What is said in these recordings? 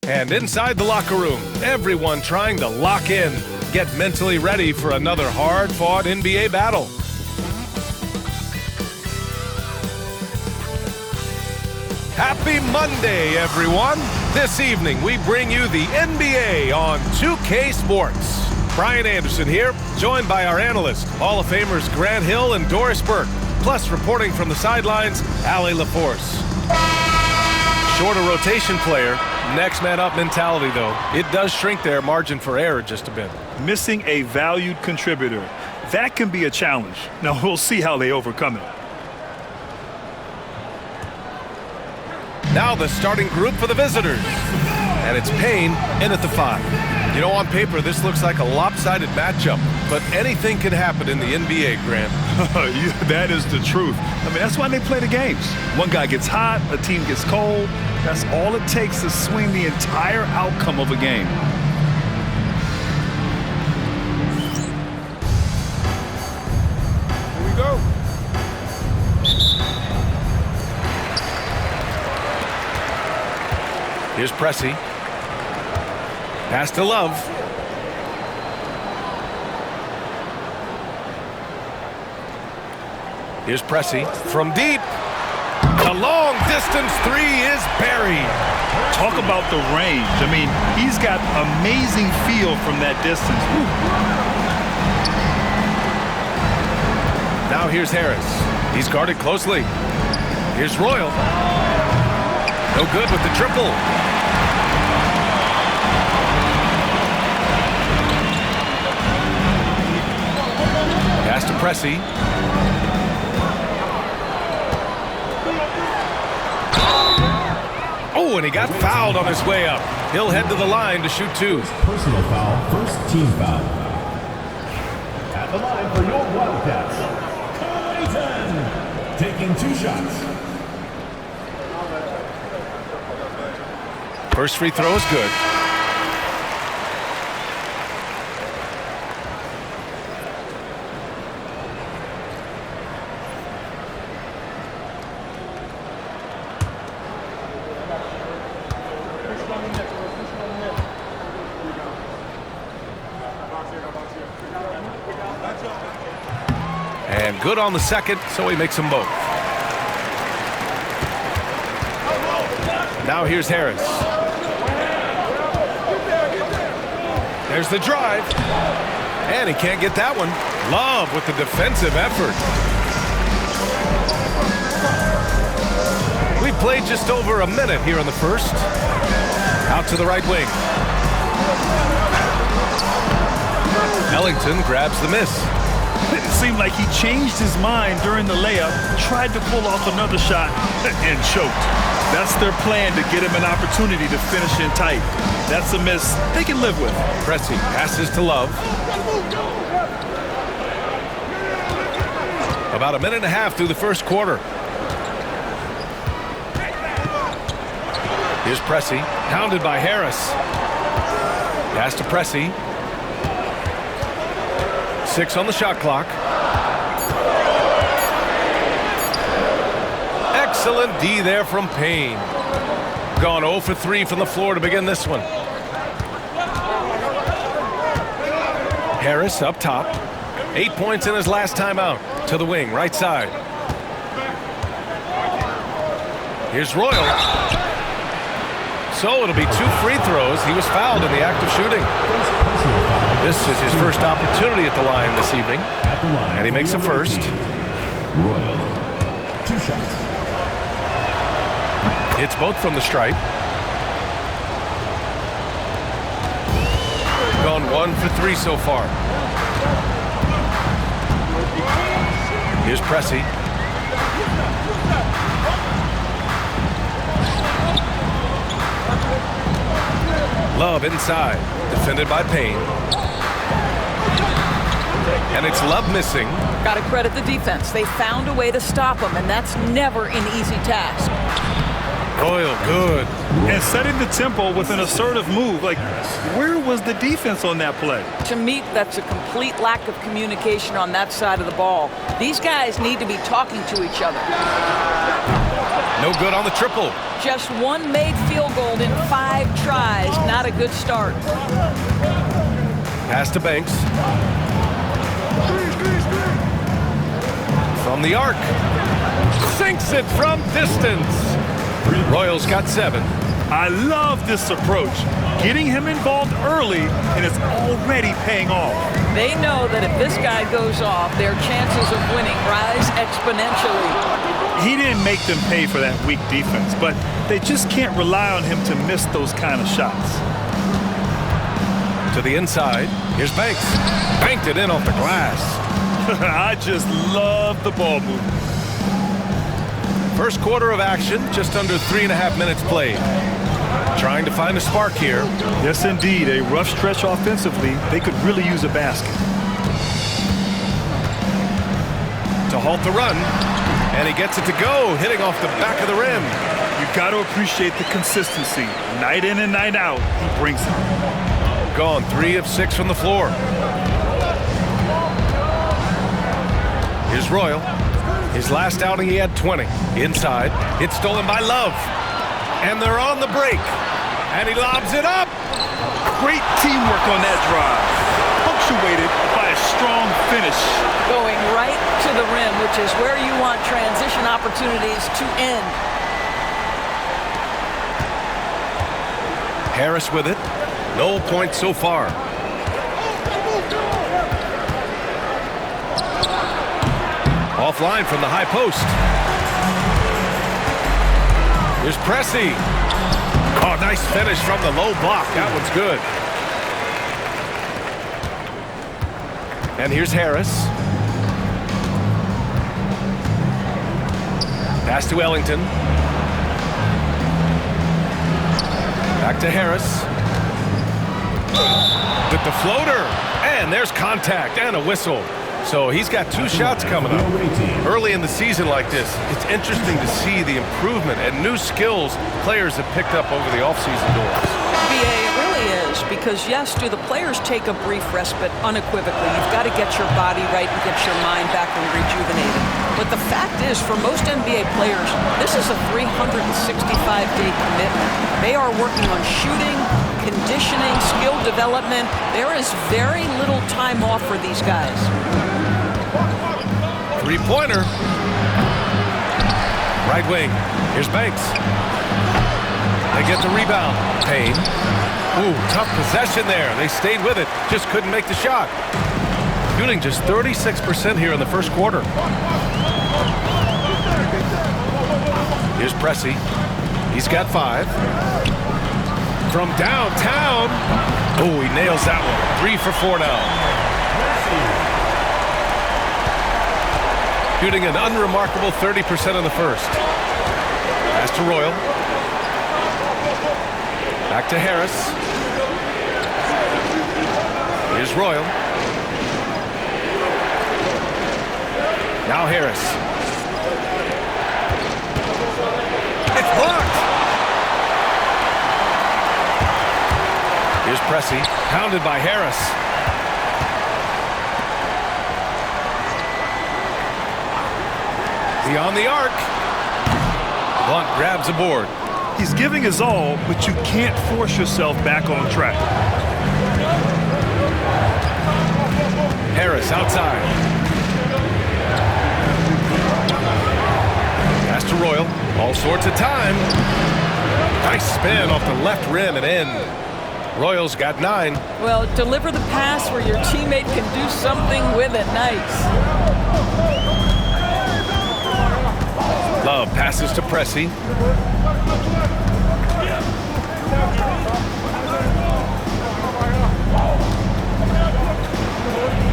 And inside the locker room, everyone trying to lock in, get mentally ready for another hard-fought NBA battle. Happy Monday, everyone. This evening, we bring you the NBA on 2K Sports. Brian Anderson here, joined by our analysts, Hall of Famers Grant Hill and Doris Burke, plus reporting from the sidelines, Allie LaForce. Shorter rotation player, next man up mentality, though. It does shrink their margin for error just a bit. Missing a valued contributor. That can be a challenge. Now, we'll see how they overcome it. Now the starting group for the visitors. And it's Payne in at the 5. You know, on paper, this looks like a lopsided matchup, but anything can happen in the NBA, Grant. That is the truth. I mean, that's why they play the games. One guy gets hot, a team gets cold. That's all it takes to swing the entire outcome of a game. Here we go. Here's Pressey. Pass to Love. Here's Pressey from deep. The long distance three is buried. Talk about the range. I mean, he's got amazing feel from that distance. Woo. Now here's Harris. He's guarded closely. Here's Royal. No good with the triple. Pass to Pressey. Oh, and he got fouled on his way up. He'll head to the line to shoot 2. Personal foul, first team foul. At the line for your Wildcats, Clayton, taking 2 shots. First free throw is good. And good on the second, so he makes them both. Now here's Harris. There's the drive. And he can't get that one. Love with the defensive effort. We played just over a minute here in the first. Out to the right wing. Ellington grabs the miss. It seemed like he changed his mind during the layup, tried to pull off another shot, and choked. That's their plan, to get him an opportunity to finish in tight. That's a miss they can live with. Pressey passes to Love. About a minute and a half through the first quarter. Here's Pressey, pounded by Harris. Pass to Pressey. 6 on the shot clock. Excellent D there from Payne. Gone 0 for 3 from the floor to begin this one. Harris up top. 8 points in his last time out. To the wing, right side. Here's Royal. So it'll be 2 free throws. He was fouled in the act of shooting. This is his first opportunity at the line this evening. And he makes a first. Royal, 2 shots. Hits both from the stripe. Gone 1 for 3 so far. Here's Pressey. Love inside. Defended by Payne. And it's Love missing. Got to credit the defense. They found a way to stop him, and that's never an easy task. Royal, good. And setting the tempo with an assertive move. Like, where was the defense on that play? To me, that's a complete lack of communication on that side of the ball. These guys need to be talking to each other. No good on the triple. Just one made field goal in 5 tries. Not a good start. Pass to Banks. From the arc. Sinks it from distance. Royals got 7. I love this approach. Getting him involved early, and it's already paying off. They know that if this guy goes off, their chances of winning rise exponentially. He didn't make them pay for that weak defense, but they just can't rely on him to miss those kind of shots. To the inside. Here's Banks. Banked it in off the glass. I just love the ball movement. First quarter of action, just under 3.5 minutes played. Trying to find a spark here. Yes, indeed. A rough stretch offensively. They could really use a basket. To halt the run. And he gets it to go, hitting off the back of the rim. You've got to appreciate the consistency. Night in and night out, he brings it. Gone 3 of 6 from the floor. Here's Royal. His last outing, he had 20. Inside. It's stolen by Love. And they're on the break. And he lobs it up. Great teamwork on that drive. Punctuated by a strong finish. Going right to the rim, which is where you want transition opportunities to end. Harris with it. No points so far. Offline from the high post. Here's Pressey. Oh, nice finish from the low block. That one's good. And here's Harris. Pass to Ellington. Back to Harris. With the floater. And there's contact and a whistle. So he's got 2 shots coming up. Early in the season like this, it's interesting to see the improvement and new skills players have picked up over the offseason doors. BA, it really is, because yes, do the players take a brief respite unequivocally? You've got to get your body right and get your mind back and rejuvenated. But the fact is, for most NBA players, this is a 365-day commitment. They are working on shooting, conditioning, skill development. There is very little time off for these guys. 3-pointer. Right wing. Here's Banks. They get the rebound. Payne. Ooh, tough possession there. They stayed with it. Just couldn't make the shot. Shooting just 36% here in the first quarter. Here's Pressey. He's got 5. From downtown. Oh, he nails that one. 3 for 4 now. Shooting an unremarkable 30% in the first. Pass to Royal. Back to Harris. Here's Royal. Now Harris. It's blocked. Here's Pressey. Pounded by Harris. Beyond the arc. Blunt grabs a board. He's giving his all, but you can't force yourself back on track. Harris outside. Pass to Royal. All sorts of time. Nice spin off the left rim and in. Royals got 9. Well, deliver the pass where your teammate can do something with it. Nice. Love passes to Pressey.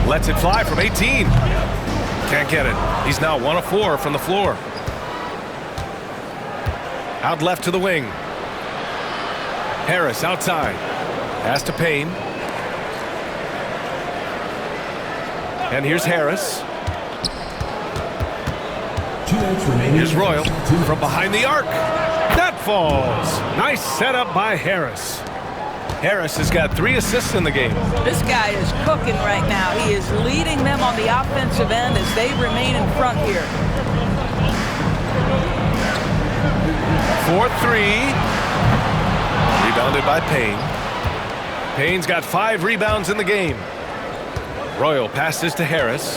Lets it fly from 18. Can't get it. He's now 1 of 4 from the floor. Out left to the wing. Harris outside. Pass to Payne. And here's Harris. Here's Royal from behind the arc. That falls. Nice setup by Harris. Harris has got 3 assists in the game. This guy is cooking right now. He is leading them on the offensive end as they remain in front here. for three. Rebounded by Payne. Payne's got 5 rebounds in the game. Royal passes to Harris.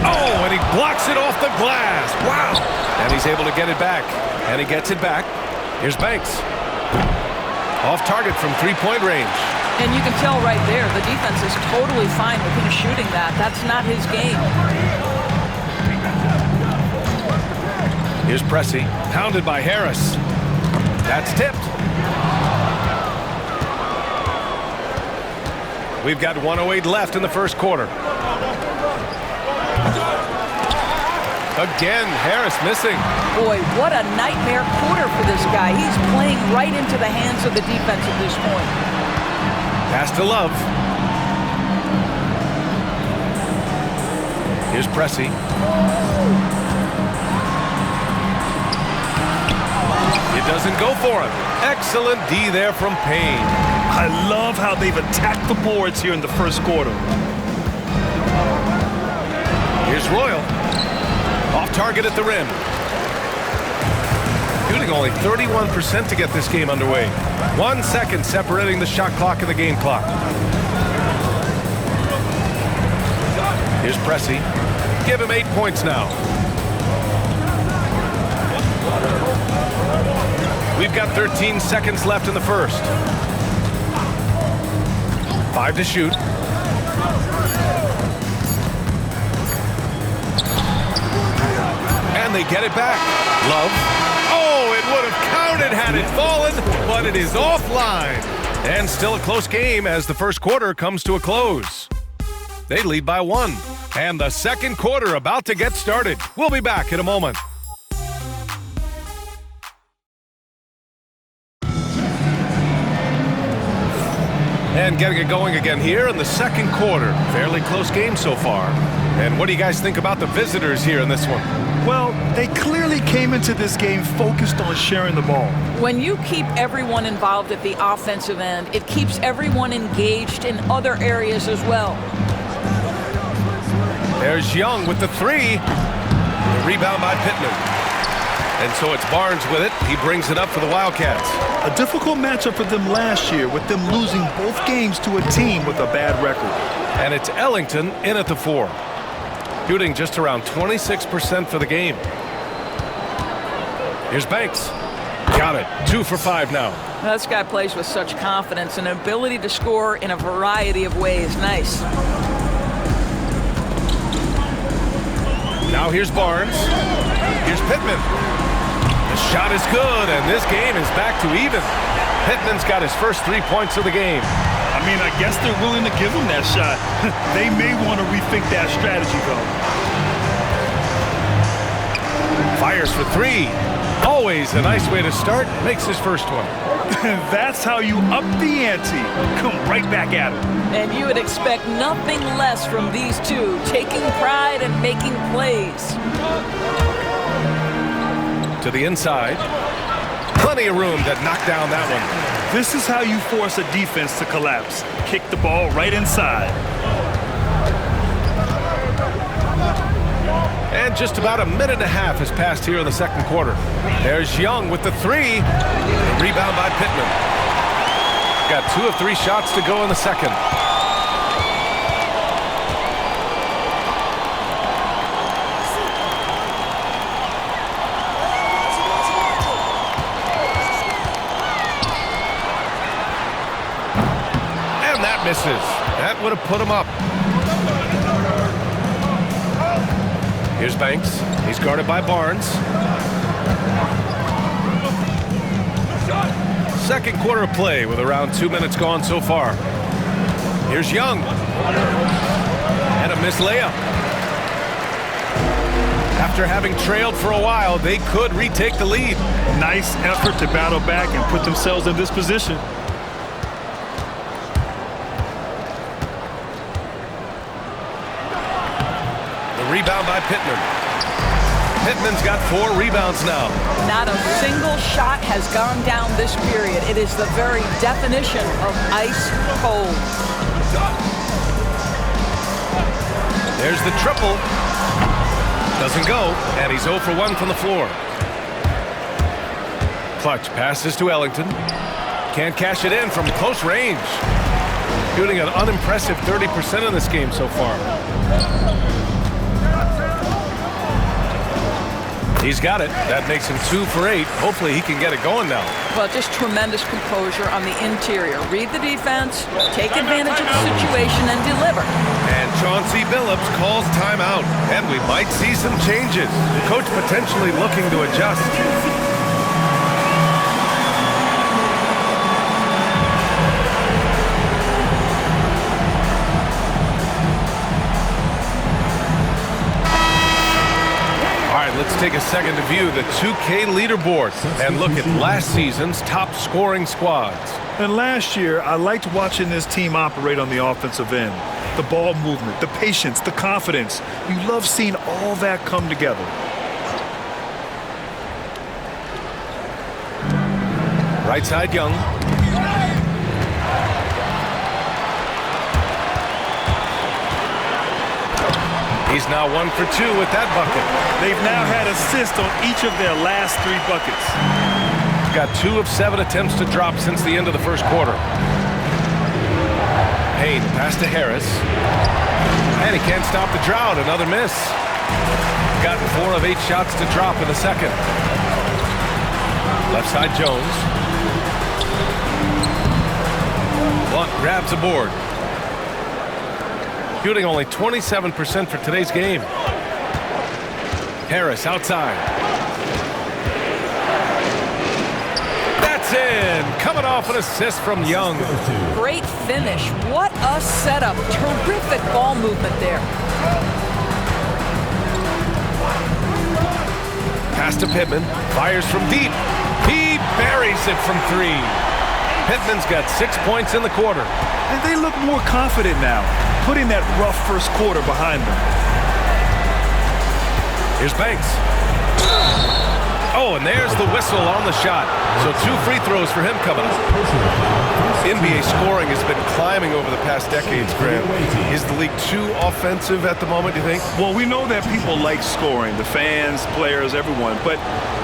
Oh, and he blocks it off the glass. Wow. And he's able to get it back. And he gets it back. Here's Banks. Off target from three-point range. And you can tell right there, the defense is totally fine with him shooting that. That's not his game. Here's Pressey, pounded by Harris. That's tipped. We've got 1:08 left in the first quarter. Again, Harris missing. Boy, what a nightmare quarter for this guy. He's playing right into the hands of the defense at this point. Pass to Love. Here's Pressey. It doesn't go for him. Excellent D there from Payne. I love how they've attacked the boards here in the first quarter. Here's Royal. Off target at the rim. Shooting only 31% to get this game underway. 1 second separating the shot clock and the game clock. Here's Pressey. Give him 8 points now. We've got 13 seconds left in the first. 5 to shoot. And they get it back. Love. Oh, it would have counted had it fallen, but it is offline. And still a close game as the first quarter comes to a close. They lead by 1. And the second quarter about to get started. We'll be back in a moment. And getting it going again here in the second quarter. Fairly close game so far. And what do you guys think about the visitors here in this one? Well, they clearly came into this game focused on sharing the ball. When you keep everyone involved at the offensive end, it keeps everyone engaged in other areas as well. There's Young with the 3. The rebound by Pittman. And so it's Barnes with it. He brings it up for the Wildcats. A difficult matchup for them last year with them losing both games to a team with a bad record. And it's Ellington in at the 4. Shooting just around 26% for the game. Here's Banks. Got it. 2 for 5 now. This guy plays with such confidence and ability to score in a variety of ways. Nice. Now here's Barnes. Here's Pittman. The shot is good, and this game is back to even. Pittman's got his first 3 points of the game. I mean, I guess they're willing to give him that shot. They may want to rethink that strategy, though. Fires for 3. Always a nice way to start. Makes his first one. That's how you up the ante. Come right back at it. And you would expect nothing less from these two, taking pride and making plays. To the inside. Plenty of room to knock down that one. This is how you force a defense to collapse. Kick the ball right inside. And just about a minute and a half has passed here in the second quarter. There's Young with the 3. Rebound by Pittman. Got 2 of 3 shots to go in the second. Misses. That would have put him up. Here's Banks. He's guarded by Barnes. Second quarter of play with around 2 minutes gone so far. Here's Young. And a missed layup. After having trailed for a while, they could retake the lead. Nice effort to battle back and put themselves in this position. Rebound by Pittman. Pittman's got 4 rebounds now. Not a single shot has gone down this period. It is the very definition of ice cold. There's the triple. Doesn't go, and he's 0 for 1 from the floor. Clutch passes to Ellington. Can't cash it in from close range. Shooting an unimpressive 30% in this game so far. He's got it. That makes him 2 for 8. Hopefully he can get it going now. Well, just tremendous composure on the interior. Read the defense, take advantage of the situation, and deliver. And Chauncey Billups calls timeout. And we might see some changes. Coach potentially looking to adjust. Let's take a second to view the 2K leaderboard and look at last season's top scoring squads. And last year, I liked watching this team operate on the offensive end. The ball movement, the patience, the confidence. You love seeing all that come together. Right side, Young. He's now 1 for 2 with that bucket. They've now had assists on each of their last 3 buckets. Got 2 of 7 attempts to drop since the end of the first quarter. Payne pass to Harris. And he can't stop the drought. Another miss. Got 4 of 8 shots to drop in the second. Left side, Jones. Blunt grabs a board. Shooting only 27% for today's game. Harris outside. That's in. Coming off an assist from Young. Great finish. What a setup. Terrific ball movement there. Pass to Pittman. Fires from deep. He buries it from 3. Pittman's got 6 points in the quarter. And they look more confident now, putting that rough first quarter behind them. Here's Banks. Oh, and there's the whistle on the shot. So 2 free throws for him coming up. NBA scoring has been climbing over the past decades, Graham. Is the league too offensive at the moment, do you think? Well, we know that people like scoring, the fans, players, everyone, but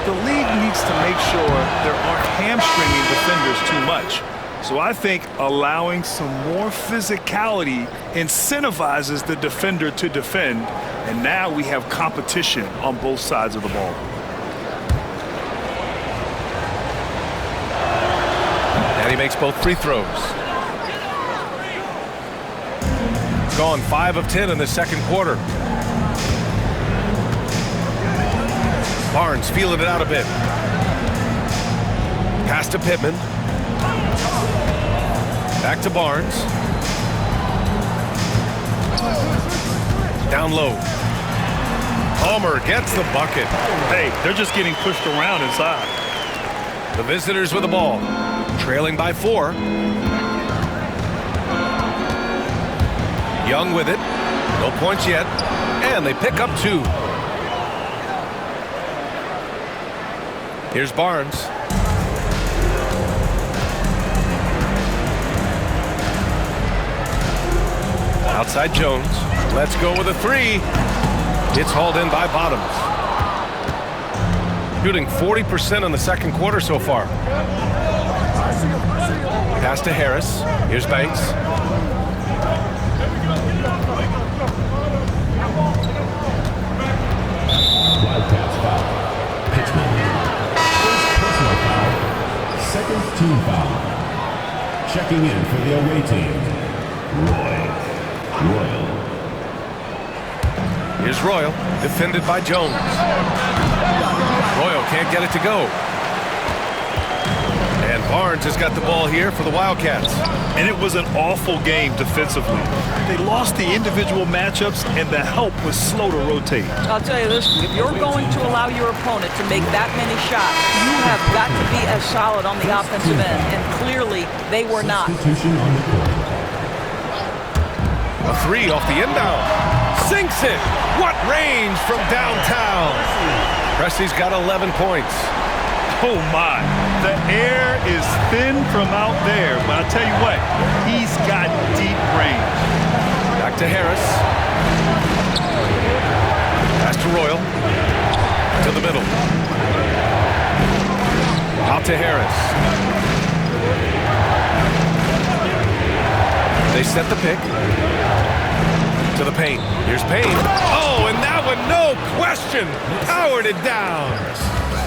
the league needs to make sure there aren't hamstringing defenders too much. So I think allowing some more physicality incentivizes the defender to defend, and now we have competition on both sides of the ball. And he makes both free throws. Gone 5 of 10 in the second quarter. Barnes feeling it out a bit. Pass to Pittman. Back to Barnes. Down low. Palmer gets the bucket. Hey, they're just getting pushed around inside. The visitors with the ball. Trailing by 4. Young with it. No points yet. And they pick up 2. Here's Barnes. Outside Jones. Let's go with a 3. It's hauled in by Bottoms. Shooting 40% in the second quarter so far. Pass to Harris. Here's Banks. Wildcats foul. Pittman. First personal foul. Second team foul. Checking in for the away team. Royal. Here's Royal. Defended by Jones. Royal can't get it to go. And Barnes has got the ball here for the Wildcats. And it was an awful game defensively. They lost the individual matchups, and the help was slow to rotate. I'll tell you this, if you're going to allow your opponent to make that many shots, you have got to be as solid on the offensive end, and clearly they were not. Substitution on the court. A 3 off the inbound. Sinks it. What range from downtown. Pressey's got 11 points. Oh, my. The air is thin from out there, but I tell you what, he's got deep range. Back to Harris. Pass to Royal. To the middle. Out to Harris. They set the pick. To the paint. Here's Payne. Oh, and that one, no question, powered it down.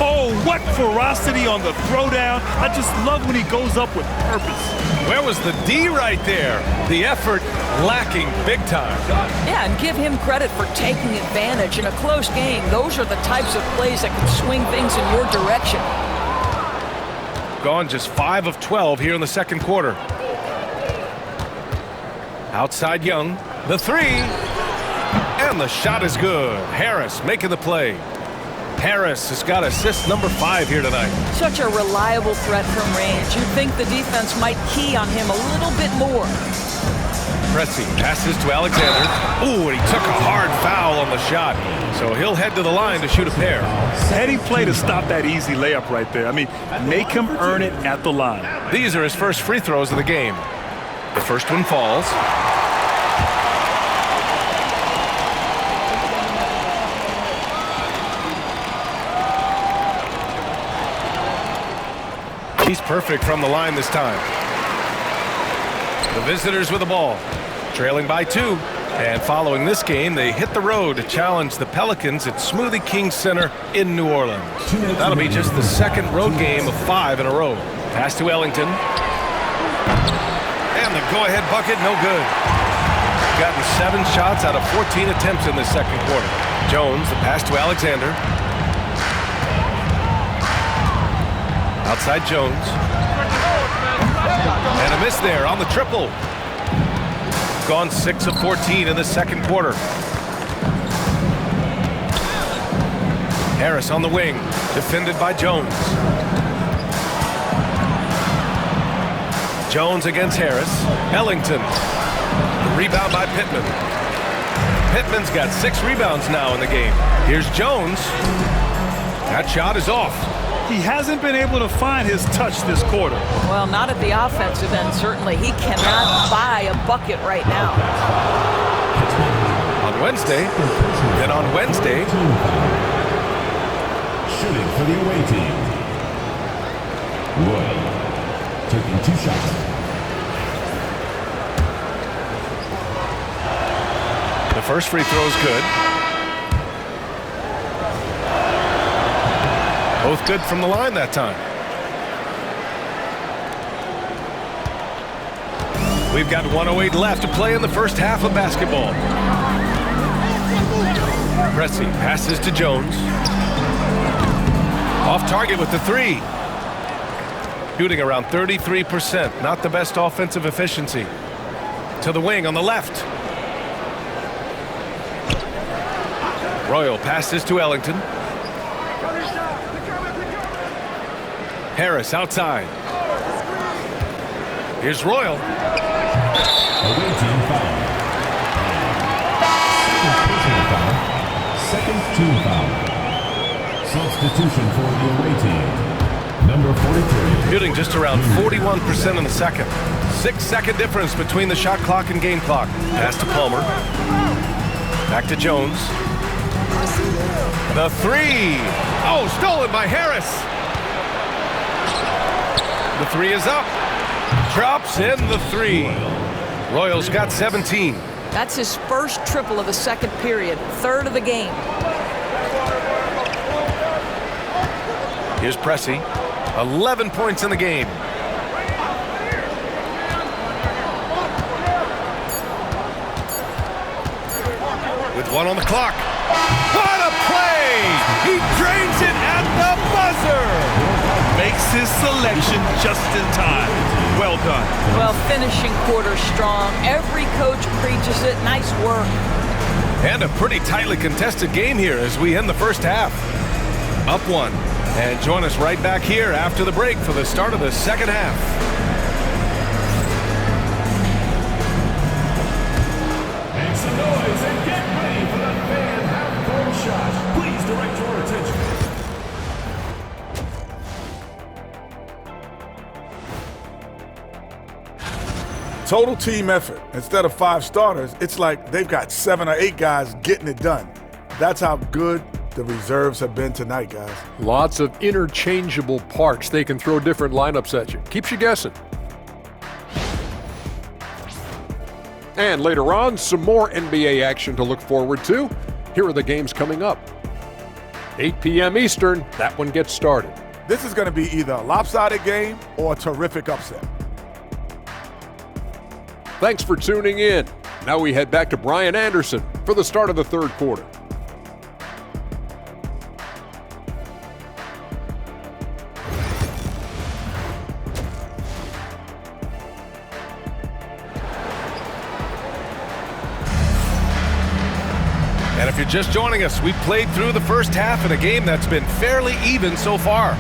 Oh, what ferocity on the throwdown. I just love when he goes up with purpose. Where was the D right there? The effort lacking big time. Yeah, and give him credit for taking advantage in a close game. Those are the types of plays that can swing things in your direction. Gone just 5 of 12 here in the second quarter. Outside Young. The three. And the shot is good. Harris making the play. Harris has got assist number 5 here tonight. Such a reliable threat from range. You'd think the defense might key on him a little bit more. Pressing passes to Alexander. Ooh, and he took a hard foul on the shot. So he'll head to the line to shoot a pair. Heady play to stop that easy layup right there. I mean, make him earn it at the line. These are his first free throws of the game. The first one falls. He's perfect from the line this time. The visitors with the ball, trailing by 2. And following this game, they hit the road to challenge the Pelicans at Smoothie King Center in New Orleans. That'll be just the second road game of 5 in a row. Pass to Ellington. And the go-ahead bucket, no good. Gotten 7 shots out of 14 attempts in the second quarter. Jones, the pass to Alexander. Outside Jones. And a miss there on the triple. Gone 6 of 14 in the second quarter. Harris on the wing, defended by Jones. Jones against Harris. Ellington. The rebound by Pittman. Pittman's got 6 rebounds now in the game. Here's Jones. That shot is off. He hasn't been able to find his touch this quarter. Well, not at the offensive end, certainly. He cannot buy a bucket right now. On Wednesday, then on Wednesday. Shooting for the away team. Roy taking 2 shots. The first free throw is good. Both good from the line that time. We've got 1:08 left to play in the first half of basketball. Pressing passes to Jones. Off target with the 3. Shooting around 33%. Not the best offensive efficiency. To the wing on the left. Royal passes to Ellington. Harris outside. Here's Royal. Away team foul. Second team foul. Substitution for the away team. Number 43. Shooting just around 41% in the second. 6-second difference between the shot clock and game clock. Pass to Palmer. Back to Jones. The 3. Oh, stolen by Harris. The 3 is up. Drops in the 3. Royals got 17. That's his first triple of the second period, 3rd of the game. Here's Pressey. 11 points in the game. With 1 on the clock. What a play! He drains it at the buzzer! Makes his selection just in time. Well done. Well, finishing quarter strong. Every coach preaches it. Nice work. And a pretty tightly contested game here as we end the first half. Up 1. And join us right back here after the break for the start of the second half. Make some noise and get ready for the fan half-court shot. Please direct your attention. Total team effort. Instead of 5 starters, it's like they've got 7 or 8 guys getting it done. That's how good the reserves have been tonight, guys. Lots of interchangeable parts. They can throw different lineups at you. Keeps you guessing. And later on, some more NBA action to look forward to. Here are the games coming up. 8 p.m. Eastern, that one gets started. This is going to be either a lopsided game or a terrific upset. Thanks for tuning in. Now we head back to Brian Anderson for the start of the third quarter. And if you're just joining us, we played through the first half in a game that's been fairly even so far.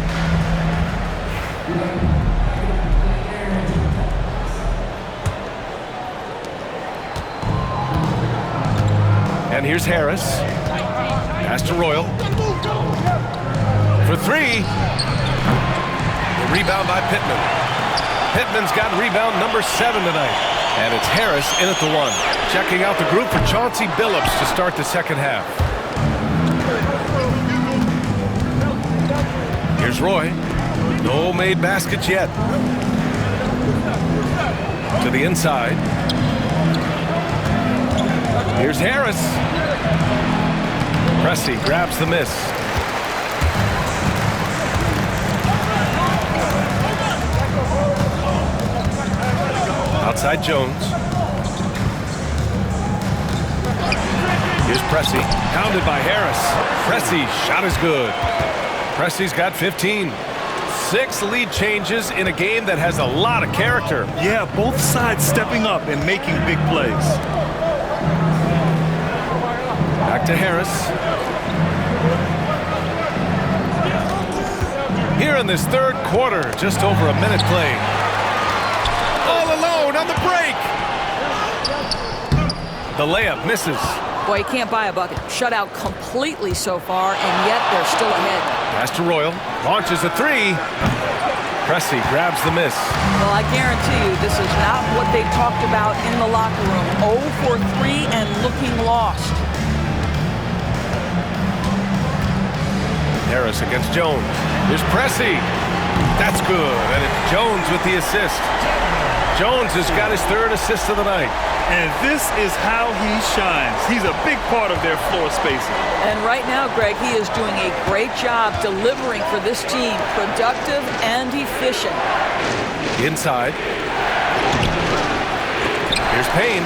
And here's Harris. Pass to Royal. For three. The rebound by Pittman. Pittman's got rebound number 7 tonight. And it's Harris in at the 1. Checking out the group for Chauncey Billups to start the second half. Here's Roy. No made baskets yet. To the inside. Here's Harris. Pressey grabs the miss. Outside Jones. Here's Pressey. Pounded by Harris. Pressey, shot is good. Pressey's got 15. 6 lead changes in a game that has a lot of character. Yeah, both sides stepping up and making big plays. Back to Harris. Here in this third quarter, just over a minute played. All alone on the break. The layup misses. Boy, you can't buy a bucket. Shut out completely so far, and yet they're still ahead. Pass to Royal. Launches a 3. Pressey grabs the miss. Well, I guarantee you this is not what they talked about in the locker room. 0 for 3 and looking lost. Harris against Jones. Here's Pressey. That's good. And it's Jones with the assist. Jones has got his 3rd assist of the night. And this is how he shines. He's a big part of their floor spacing. And right now, Greg, he is doing a great job delivering for this team. Productive and efficient. Inside. Here's Payne.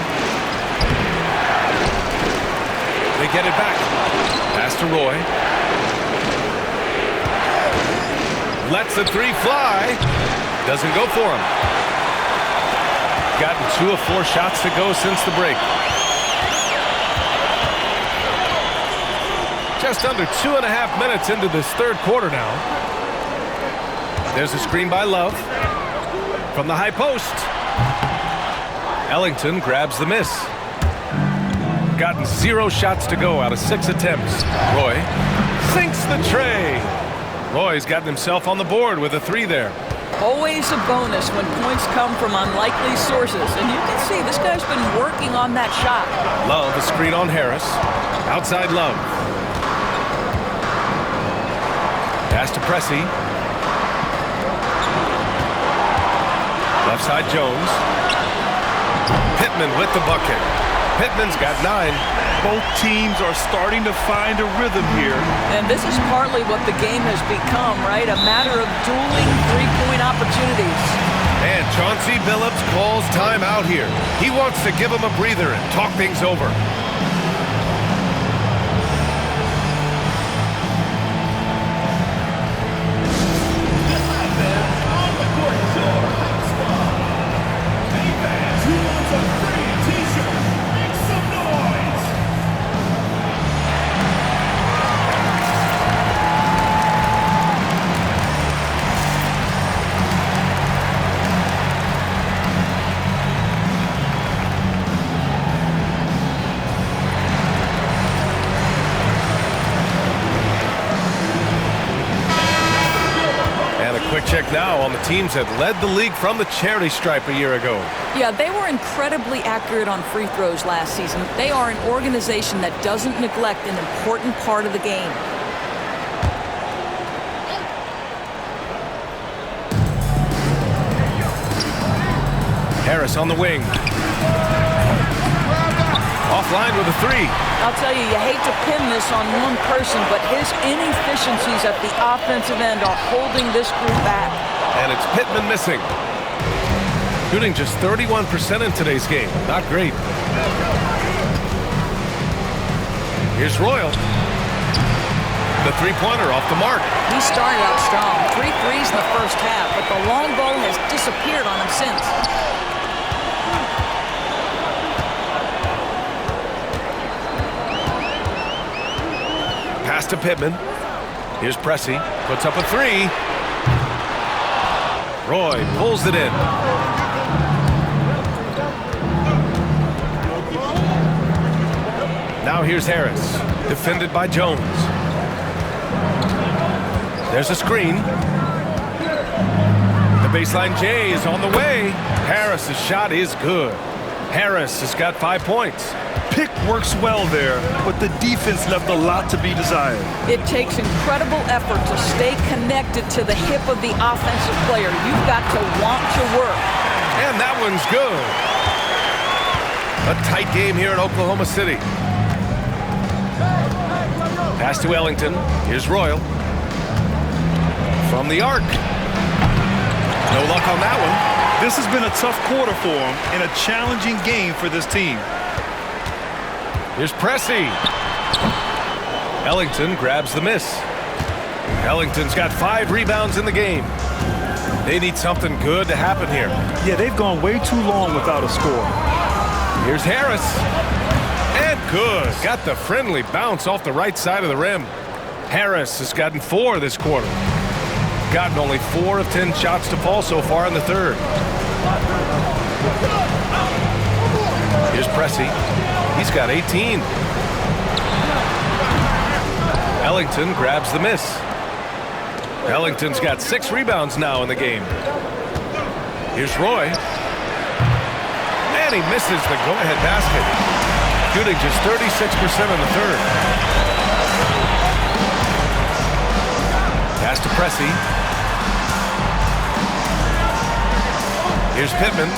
They get it back. Pass to Roy. Lets the 3 fly. Doesn't go for him. Gotten 2 of 4 shots to go since the break. Just under 2.5 minutes into this third quarter now. There's a screen by Love. From the high post. Ellington grabs the miss. Gotten 0 shots to go out of 6 attempts. Roy sinks the tray. Roy's gotten himself on the board with a 3 there. Always a bonus when points come from unlikely sources. And you can see this guy's been working on that shot. Love, a screen on Harris. Outside Love. Pass to Pressey. Left side Jones. Pittman with the bucket. Pittman's got 9. Both teams are starting to find a rhythm here. And this is partly what the game has become, right? A matter of dueling three-point opportunities. And Chauncey Billups calls time out here. He wants to give him a breather and talk things over. Check now on the teams that led the league from the charity stripe a year ago. Yeah, they were incredibly accurate on free throws last season. They are an organization that doesn't neglect an important part of the game. Harris on the wing. Offline with a three. I'll tell you, you hate to pin this on one person, but his inefficiencies at the offensive end are holding this group back. And it's Pittman missing. Shooting just 31% in today's game. Not great. Here's Royal. The three-pointer off the mark. He started out strong. 3 threes in the first half, but the long ball has disappeared on him since. Pass to Pittman. Here's Pressey. Puts up a three. Roy pulls it in. Now here's Harris. Defended by Jones. There's a screen. The baseline J is on the way. Harris's shot is good. Harris has got 5 points. Pick works well there, but the defense left a lot to be desired. It takes incredible effort to stay connected to the hip of the offensive player. You've got to want to work. And that one's good. A tight game here in Oklahoma City. Pass to Ellington. Here's Royal. From the arc. No luck on that one. This has been a tough quarter for him and a challenging game for this team. Here's Pressey. Ellington grabs the miss. Ellington's got 5 rebounds in the game. They need something good to happen here. Yeah, they've gone way too long without a score. Here's Harris. And good. Got the friendly bounce off the right side of the rim. Harris has gotten 4 this quarter. Gotten only 4 of 10 shots to fall so far in the third. Here's Pressey. He's got 18. Ellington grabs the miss. Ellington's got 6 rebounds now in the game. Here's Roy. And he misses the go-ahead basket. Shooting just 36% in the third. Pass to Pressey. Here's Pittman.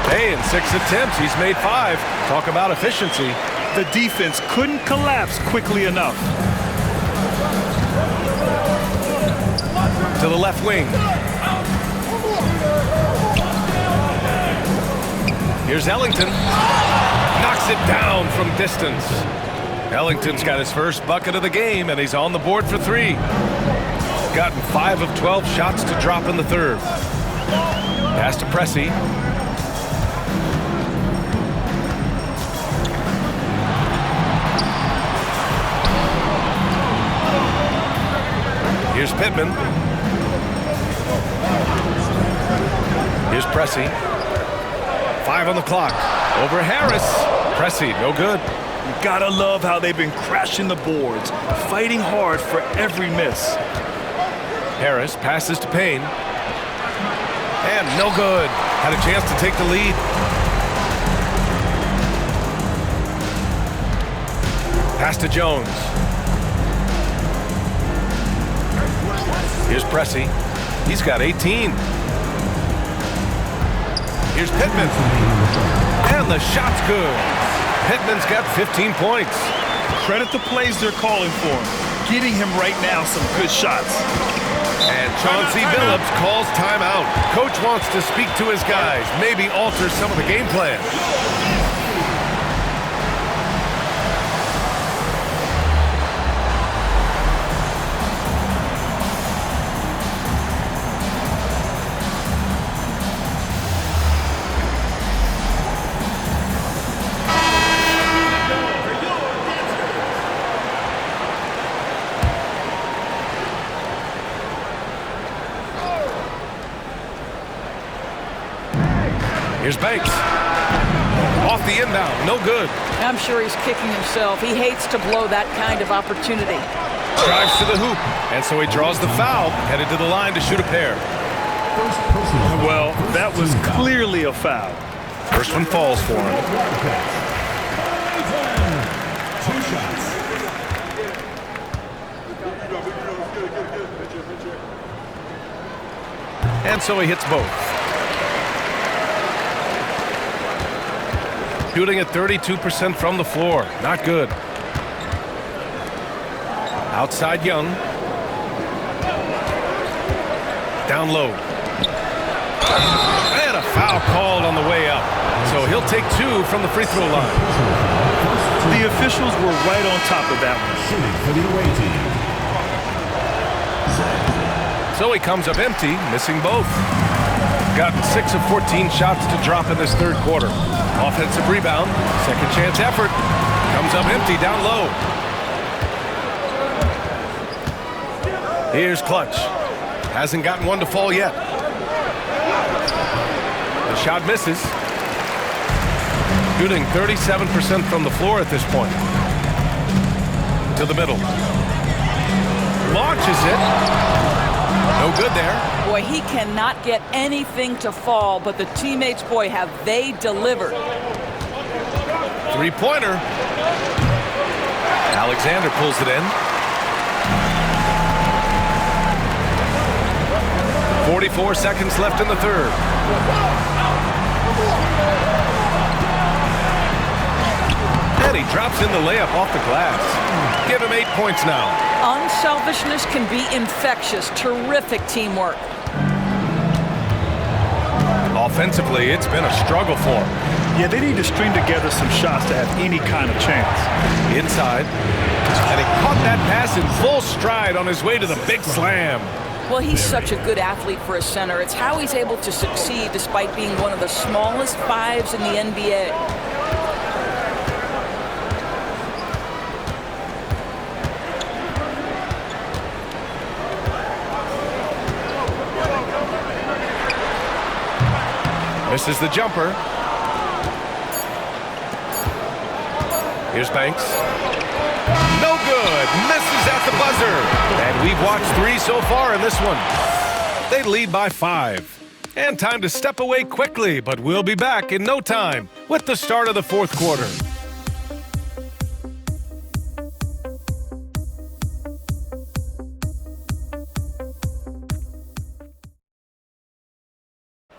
Hey, in 6 attempts, he's made 5. Talk about efficiency. The defense couldn't collapse quickly enough. To the left wing. Here's Ellington. Knocks it down from distance. Ellington's got his first bucket of the game, and he's on the board for 3. Gotten 5 of 12 shots to drop in the third. Pass to Pressey. Here's Pittman. Here's Pressey. 5 on the clock. Over Harris. Pressey, no good. You gotta love how they've been crashing the boards, fighting hard for every miss. Harris passes to Payne. And no good. Had a chance to take the lead. Pass to Jones. Here's Pressey. He's got 18. Here's Pittman. And the shot's good. Pittman's got 15 points. Credit the plays they're calling for him. Getting him right now some good shots. And Chauncey Billups calls timeout. Coach wants to speak to his guys, maybe alter some of the game plan. Here's Banks. Off the inbound, no good. I'm sure he's kicking himself. He hates to blow that kind of opportunity. Drives to the hoop, and so he draws the foul, headed to the line to shoot a pair. Well, that was clearly a foul. First one falls for him. 2 shots. And so he hits both. Shooting at 32% from the floor. Not good. Outside Young. Down low. And a foul called on the way up. So he'll take 2 from the free throw line. The officials were right on top of that one. Shooting for the away team. So he comes up empty, missing both. Gotten 6 of 14 shots to drop in this third quarter. Offensive rebound, second chance effort. Comes up empty down low. Here's Clutch. Hasn't gotten one to fall yet. The shot misses. Shooting 37% from the floor at this point. To the middle. Launches it. No good there. Boy, he cannot get anything to fall, but the teammates, boy, have they delivered. Three-pointer. Alexander pulls it in. 44 seconds left in the third. And he drops in the layup off the glass. Give him 8 points now. Unselfishness can be infectious. Terrific teamwork. Offensively, it's been a struggle for him. Yeah, they need to string together some shots to have any kind of chance. Inside. And he caught that pass in full stride on his way to the big slam. Well, he's such a good athlete for a center. It's how he's able to succeed despite being one of the smallest fives in the NBA. Misses the jumper. Here's Banks. No good. Misses at the buzzer. And we've watched 3 so far in this one. They lead by 5. And time to step away quickly, but we'll be back in no time with the start of the fourth quarter.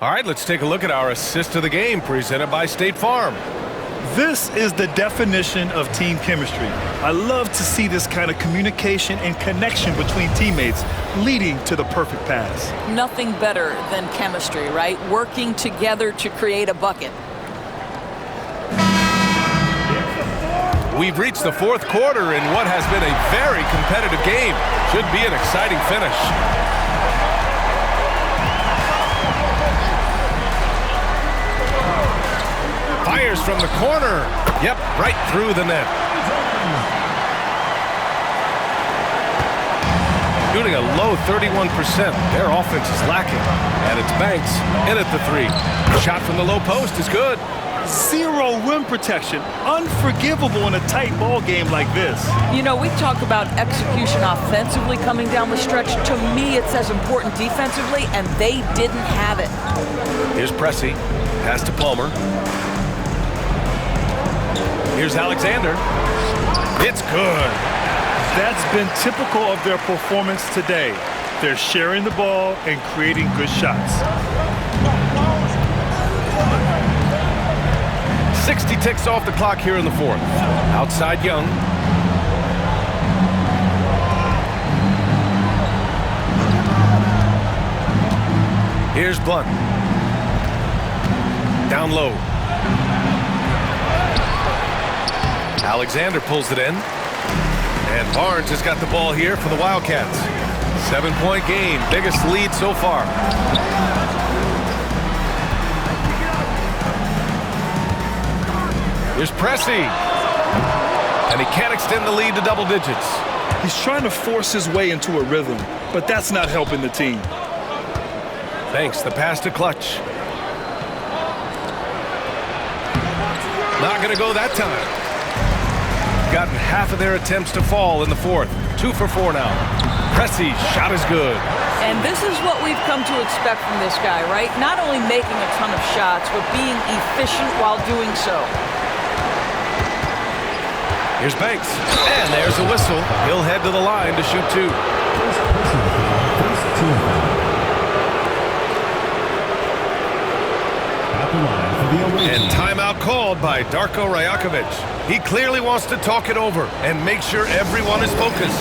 All right, let's take a look at our assist of the game presented by State Farm. This is the definition of team chemistry. I love to see this kind of communication and connection between teammates leading to the perfect pass. Nothing better than chemistry, right? Working together to create a bucket. We've reached the fourth quarter in what has been a very competitive game. Should be an exciting finish. Fires from the corner. Yep, right through the net. Shooting a low 31%. Their offense is lacking. And it's Banks in at the 3. Shot from the low post is good. Zero rim protection. Unforgivable in a tight ball game like this. You know, we talk about execution offensively coming down the stretch. To me, it's as important defensively, and they didn't have it. Here's Pressey. Pass to Palmer. Here's Alexander. It's good. That's been typical of their performance today. They're sharing the ball and creating good shots. 60 ticks off the clock here in the fourth. Outside Young. Here's Blunt. Down low. Alexander pulls it in. And Barnes has got the ball here for the Wildcats. 7-point game, biggest lead so far. Here's Pressey. And he can't extend the lead to double digits. He's trying to force his way into a rhythm, but that's not helping the team. Banks, the pass to Clutch. Not going to go that time. Gotten half of their attempts to fall in the fourth. 2 for 4 now. Pressey's shot is good. And this is what we've come to expect from this guy, right? Not only making a ton of shots, but being efficient while doing so. Here's Banks. And there's a whistle. He'll head to the line to shoot 2. called by Darko Rajakovic. He clearly wants to talk it over and make sure everyone is focused.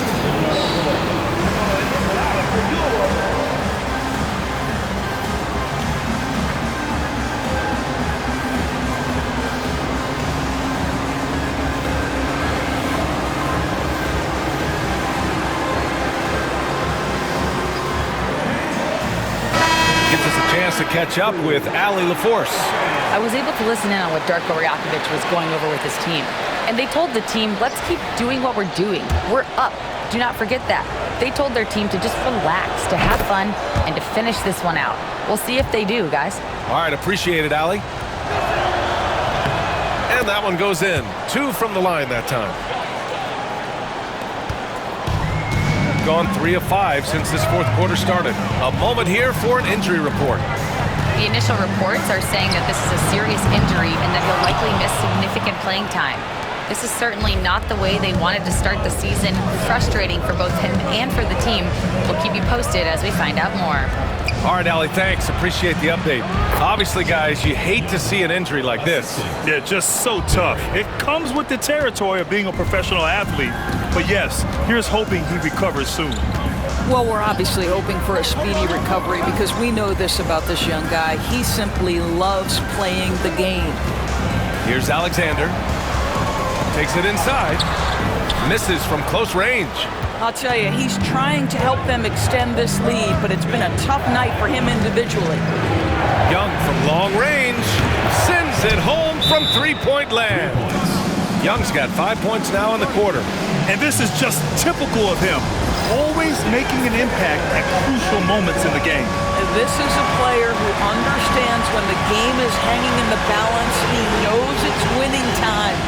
Gives us a chance to catch up with Allie LaForce. I was able to listen in on what Darko Rajakovic was going over with his team. And they told the team, let's keep doing what we're doing. We're up. Do not forget that. They told their team to just relax, to have fun, and to finish this one out. We'll see if they do, guys. All right, appreciate it, Allie. And that one goes in. 2 from the line that time. Gone 3 of 5 since this fourth quarter started. A moment here for an injury report. The initial reports are saying that this is a serious injury and that he'll likely miss significant playing time. This is certainly not the way they wanted to start the season. Frustrating for both him and for the team. We'll keep you posted as we find out more. All right, Allie, thanks. Appreciate the update. Obviously, guys, you hate to see an injury like this. Yeah, just so tough. It comes with the territory of being a professional athlete. But yes, here's hoping he recovers soon. Well, we're obviously hoping for a speedy recovery because we know this about this young guy. He simply loves playing the game. Here's Alexander. Takes it inside. Misses from close range. I'll tell you, he's trying to help them extend this lead, but it's been a tough night for him individually. Young from long range. Sends it home from three-point land. Young's got 5 points now in the quarter. And this is just typical of him. Always making an impact at crucial moments in the game. This is a player who understands when the game is hanging in the balance. He knows it's winning time.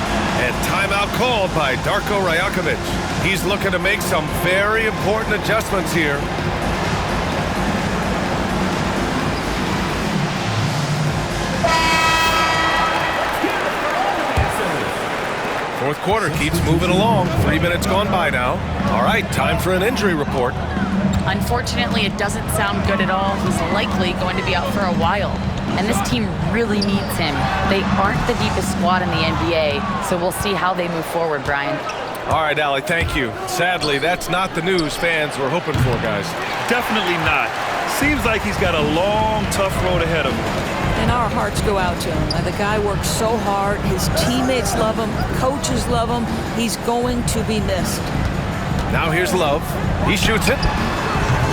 And timeout called by Darko Rajakovic. He's looking to make some very important adjustments here. Fourth quarter keeps moving along. 3 minutes gone by now. All right, time for an injury report. Unfortunately, it doesn't sound good at all. He's likely going to be out for a while. And this team really needs him. They aren't the deepest squad in the NBA, so we'll see how they move forward, Brian. All right, Allie, thank you. Sadly, that's not the news fans were hoping for, guys. Definitely not. Seems like he's got a long, tough road ahead of him. And our hearts go out to him. The guy works so hard. His teammates love him. Coaches love him. He's going to be missed. Now here's Love. He shoots it.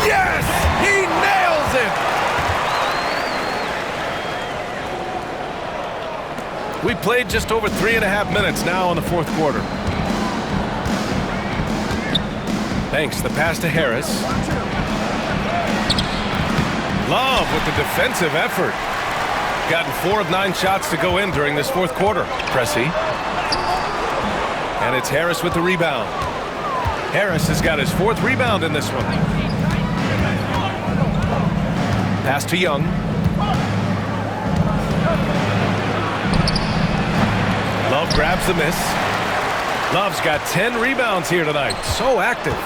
Yes! He nails it! We played just over 3.5 minutes now in the fourth quarter. Thanks, the pass to Harris. Love with the defensive effort. Gotten 4 of 9 shots to go in during this fourth quarter. Pressey. And it's Harris with the rebound. Harris has got his 4th rebound in this one. Pass to Young. Love grabs the miss. Love's got 10 rebounds here tonight. So active.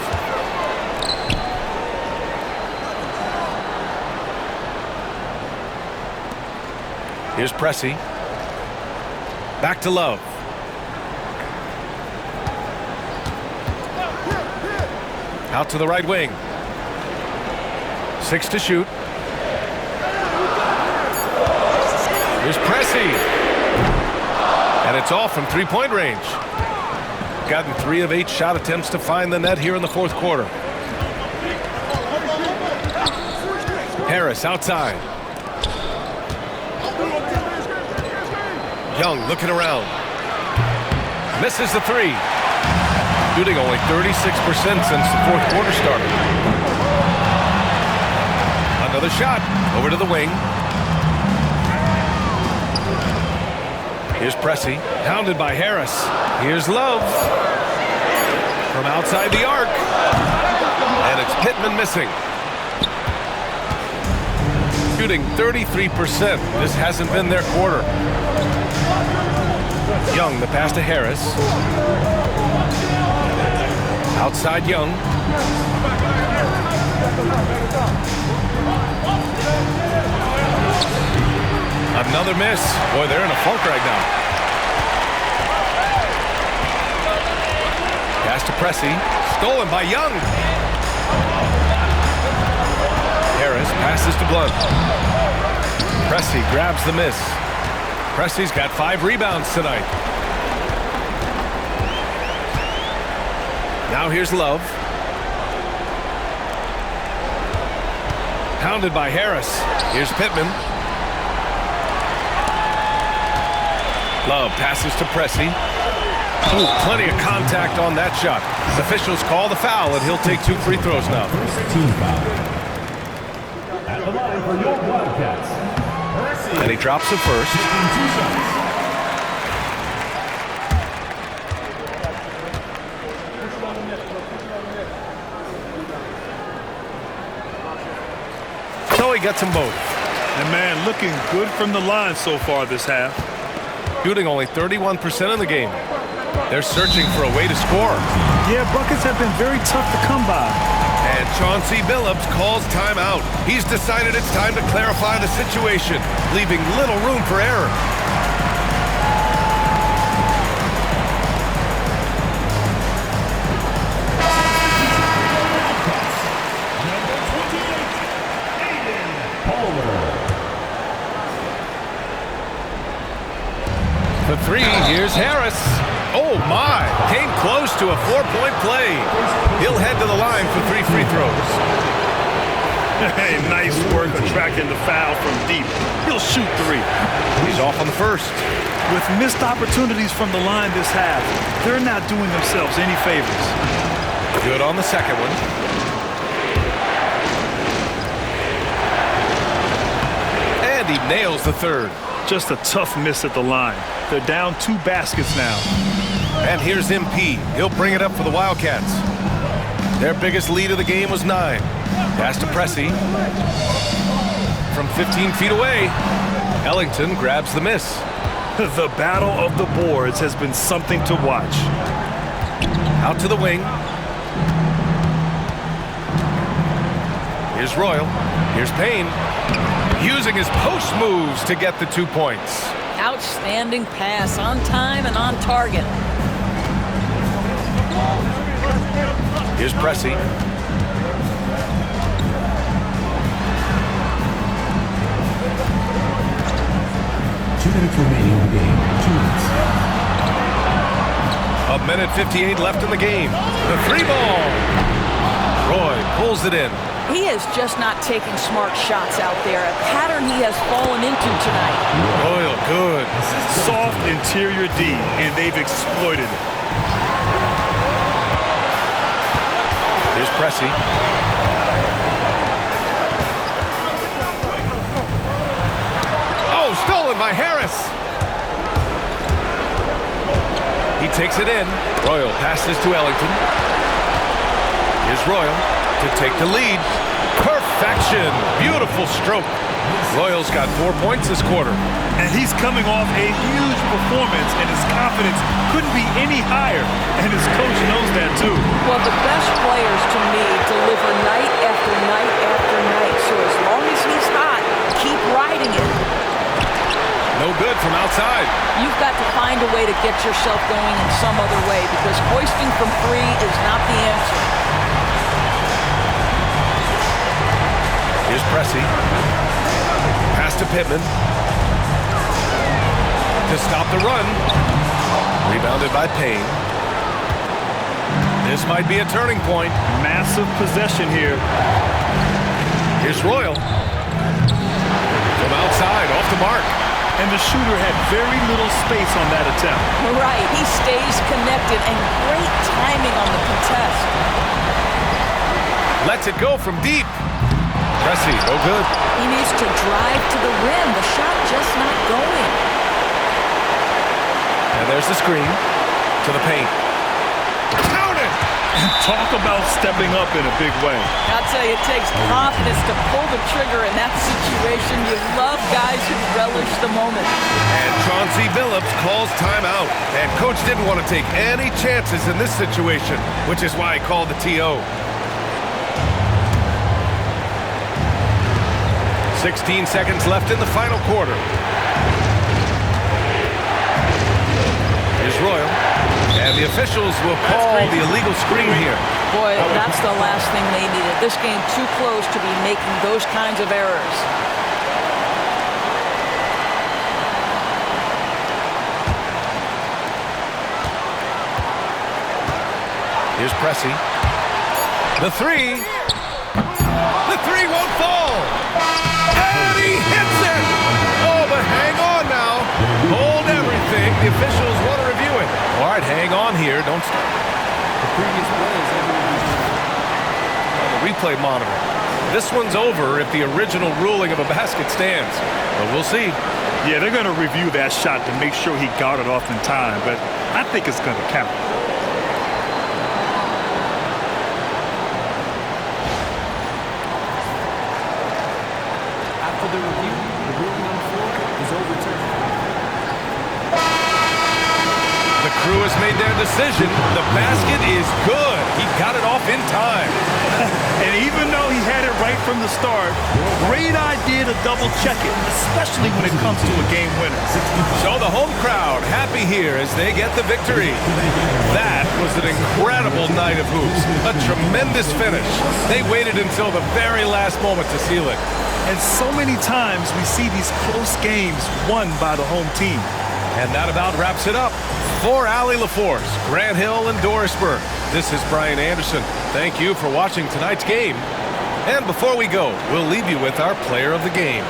Here's Pressey. Back to Love. Out to the right wing. 6 to shoot. Here's Pressey. And it's off from three-point range. Gotten 3 of 8 shot attempts to find the net here in the fourth quarter. Harris outside. Young looking around. Misses the 3. Shooting only 36% since the fourth quarter started. Another shot over to the wing. Here's Pressey, hounded by Harris. Here's Love from outside the arc. And it's Pittman missing. Shooting 33%. This hasn't been their quarter. Young, the pass to Harris. Outside Young. Another Another miss. Boy, they're in a funk right now. Pass to Pressey. Stolen by Young. Harris passes to Blunt. Pressey grabs the miss. Pressey's got 5 rebounds tonight. Now here's Love. Pounded by Harris. Here's Pittman. Love passes to Pressey. Ooh, plenty of contact on that shot. The officials call the foul, and he'll take 2 free throws now. Team foul. At the line for your Wildcats, And he drops the first. taking 2 shots. So he gets them both. And man, looking good from the line so far this half. Shooting only 31% in the game. They're searching for a way to score. Yeah, buckets have been very tough to come by. And Chauncey Billups calls timeout. He's decided it's time to clarify the situation, leaving little room for error. The 3, here's Harris. Oh my, came close to a 4-point play. He'll head to the line for 3 free throws. Hey, nice work attracting the foul from deep. He'll shoot 3. He's off on the first. With missed opportunities from the line this half, they're not doing themselves any favors. Good on the second one. And he nails the third. Just a tough miss at the line. They're down 2 baskets now. And here's MP. He'll bring it up for the Wildcats. Their biggest lead of the game was 9. Pass to Pressey. From 15 feet away, Ellington grabs the miss. The battle of the boards has been something to watch. Out to the wing. Here's Royal. Here's Payne. Using his post moves to get the 2 points. Outstanding pass, on time and on target. Here's Pressey. Two minutes remaining in the game. 2 minutes. 1:58 left in the game. The 3 ball. Roy pulls it in. He is just not taking smart shots out there, a pattern he has fallen into tonight. Royal, good. Soft interior D, and they've exploited it. Here's Pressey. Oh, stolen by Harris. He takes it in. Royal passes to Ellington. Here's Royal to take the lead. Perfection. Beautiful stroke. Royal's got 4 points this quarter. And he's coming off a huge performance, and his confidence couldn't be any higher. And his coach knows that, too. Well, the best players, to me, deliver night after night after night. So as long as he's hot, keep riding it. No good from outside. You've got to find a way to get yourself going in some other way, because hoisting from 3 is not the answer. Here's Pressey. Pass to Pittman. To stop the run. Rebounded by Payne. This might be a turning point. Massive possession here. Here's Royal. From outside, off the mark. And the shooter had very little space on that attempt. Right, he stays connected, and great timing on the contest. Lets it go from deep. Pressey, no good. He needs to drive to the rim. The shot just not going. And there's the screen to the paint. Count it! And talk about stepping up in a big way. I'll tell you, it takes confidence to pull the trigger in that situation. You love guys who relish the moment. And Chauncey Billups calls timeout. And coach didn't want to take any chances in this situation, which is why he called the TO. 16 seconds left in the final quarter. Here's Royal. And the officials will call the illegal screen here. Boy, that's the last thing they needed. This game too close to be making those kinds of errors. Here's Pressey. The three. The three won't fall. And he hits it. Oh, but hang on now. Hold everything. The officials want to review it. All right, hang on here. Don't stop. The previous play is on the replay monitor. This one's over if the original ruling of a basket stands. But we'll see. Yeah, they're going to review that shot to make sure he got it off in time, but I think it's going to count. The review, the ruling on the floor is overturned. The crew has made their decision. The basket is good. He got it off in time. And even though he had it right from the start, great idea to double check it, especially when it comes to a game winner. So the home crowd happy here as they get the victory. That was an incredible night of hoops. A tremendous finish. They waited until the very last moment to seal it. And so many times we see these close games won by the home team. And that about wraps it up. For Allie LaForce, Grant Hill, and Dorisburg, this is Brian Anderson. Thank you for watching tonight's game. And before we go, we'll leave you with our player of the game.